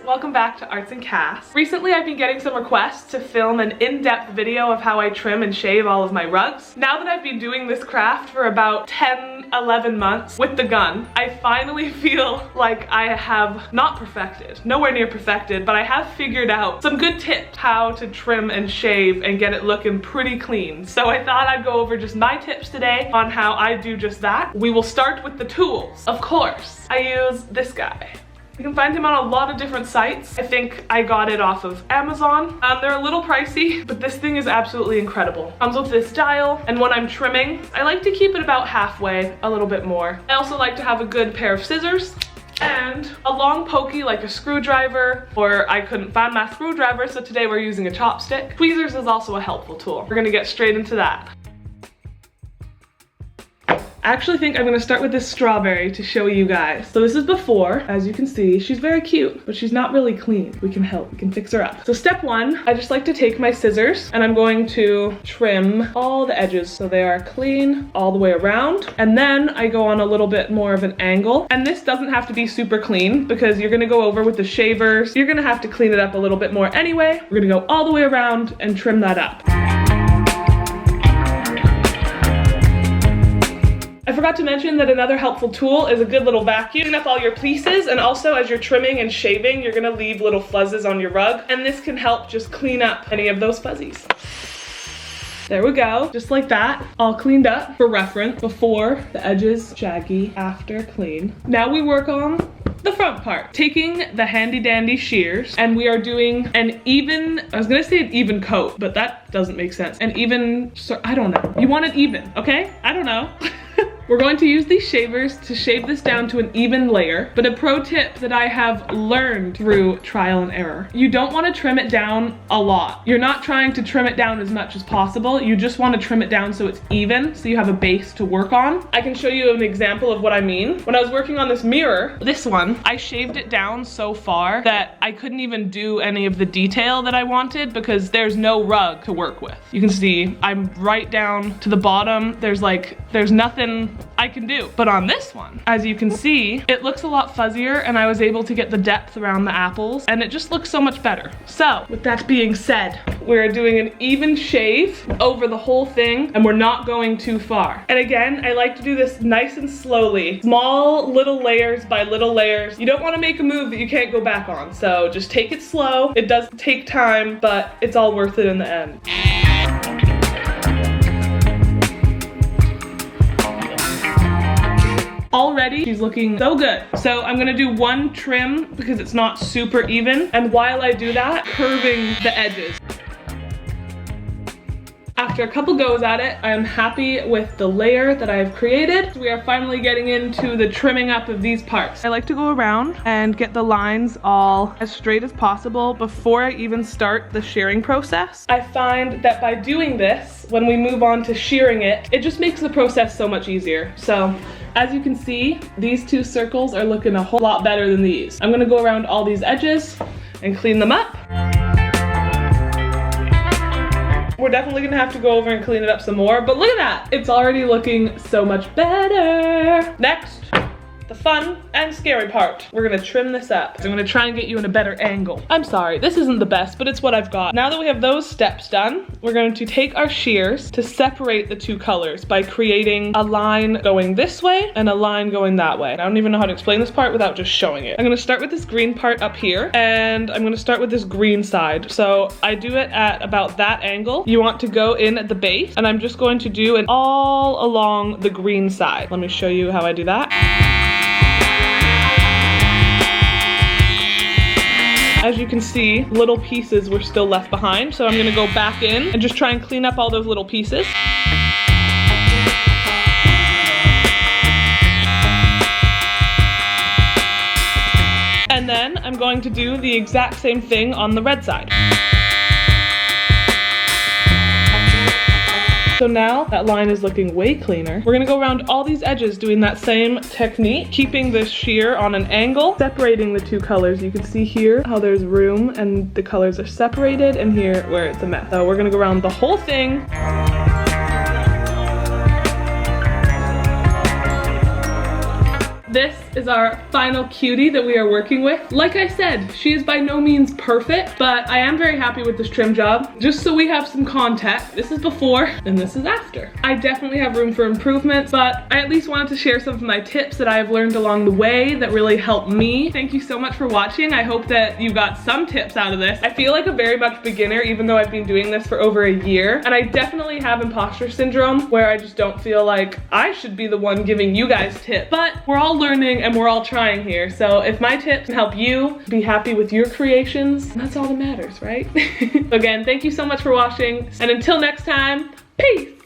welcome back to Arts and Casts. Recently I've been getting some requests to film an in-depth video of how I trim and shave all of my rugs. Now that I've been doing this craft for about 10-11 months with the gun, I finally feel like I have not perfected, nowhere near perfected, but I have figured out some good tips how to trim and shave and get it looking pretty clean. So I thought I'd go over just my tips today on how I do just that. We will start with the tools. Of course, I use this guy. You can find him on a lot of different sites. I think I got it off of Amazon. They're a little pricey, but this thing is absolutely incredible. Comes with this dial, and when I'm trimming, I like to keep it about halfway, a little bit more. I also like to have a good pair of scissors and a long pokey like a screwdriver, or I couldn't find my screwdriver, so today we're using a chopstick. Tweezers is also a helpful tool. We're gonna get straight into that. I actually think I'm gonna start with this strawberry to show you guys. So this is before. As you can see, she's very cute, but she's not really clean. We can help, we can fix her up. So step one, I just like to take my scissors and I'm going to trim all the edges so they are clean all the way around. And then I go on a little bit more of an angle. And this doesn't have to be super clean because you're gonna go over with the shavers. You're gonna have to clean it up a little bit more anyway. We're gonna go all the way around and trim that up. I forgot to mention that another helpful tool is a good little vacuum. Clean up all your pieces, and also as you're trimming and shaving, you're gonna leave little fuzzes on your rug, and this can help just clean up any of those fuzzies. There we go, just like that, all cleaned up for reference. Before, the edges shaggy, after clean. Now we work on the front part. Taking the handy dandy shears, and we are doing an even, I was gonna say an even coat, but that doesn't make sense. An even, so I don't know. You want it even, okay? I don't know. We're going to use these shavers to shave this down to an even layer, but a pro tip that I have learned through trial and error. You don't want to trim it down a lot. You're not trying to trim it down as much as possible. You just want to trim it down so it's even, so you have a base to work on. I can show you an example of what I mean. When I was working on this mirror, this one, I shaved it down so far that I couldn't even do any of the detail that I wanted because there's no rug to work with. You can see I'm right down to the bottom. There's nothing I can do. But on this one, as you can see, it looks a lot fuzzier and I was able to get the depth around the apples and it just looks so much better. So with that being said, we're doing an even shave over the whole thing and we're not going too far. And again, I like to do this nice and slowly. Small little layers by little layers. You don't want to make a move that you can't go back on. So just take it slow. It does take time, but it's all worth it in the end. Already, she's looking so good. So I'm gonna do one trim because it's not super even. And while I do that, curving the edges. After a couple goes at it, I am happy with the layer that I've created. We are finally getting into the trimming up of these parts. I like to go around and get the lines all as straight as possible before I even start the shearing process. I find that by doing this, when we move on to shearing it, it just makes the process so much easier. So as you can see, these two circles are looking a whole lot better than these. I'm gonna go around all these edges and clean them up. We're definitely gonna have to go over and clean it up some more, but look at that. It's already looking so much better. Next, the fun and scary part. We're gonna trim this up. I'm gonna try and get you in a better angle. I'm sorry, this isn't the best, but it's what I've got. Now that we have those steps done, we're going to take our shears to separate the two colors by creating a line going this way and a line going that way. I don't even know how to explain this part without just showing it. I'm gonna start with this green part up here, and I'm gonna start with this green side. So I do it at about that angle. You want to go in at the base, and I'm just going to do it all along the green side. Let me show you how I do that. As you can see, little pieces were still left behind, so I'm gonna go back in and just try and clean up all those little pieces. And then I'm going to do the exact same thing on the red side. So now that line is looking way cleaner. We're gonna go around all these edges doing that same technique, keeping the shear on an angle, separating the two colors. You can see here how there's room and the colors are separated, and here where it's a mess. So we're gonna go around the whole thing. This is our final cutie that we are working with. Like I said, she is by no means perfect, but I am very happy with this trim job. Just so we have some context, this is before and this is after. I definitely have room for improvement, but I at least wanted to share some of my tips that I have learned along the way that really helped me. Thank you so much for watching. I hope that you got some tips out of this. I feel like a very much beginner, even though I've been doing this for over a year. And I definitely have imposter syndrome where I just don't feel like I should be the one giving you guys tips. But we're all learning and we're all trying here. So if my tips can help you be happy with your creations, that's all that matters, right? Again, thank you so much for watching. And until next time, peace!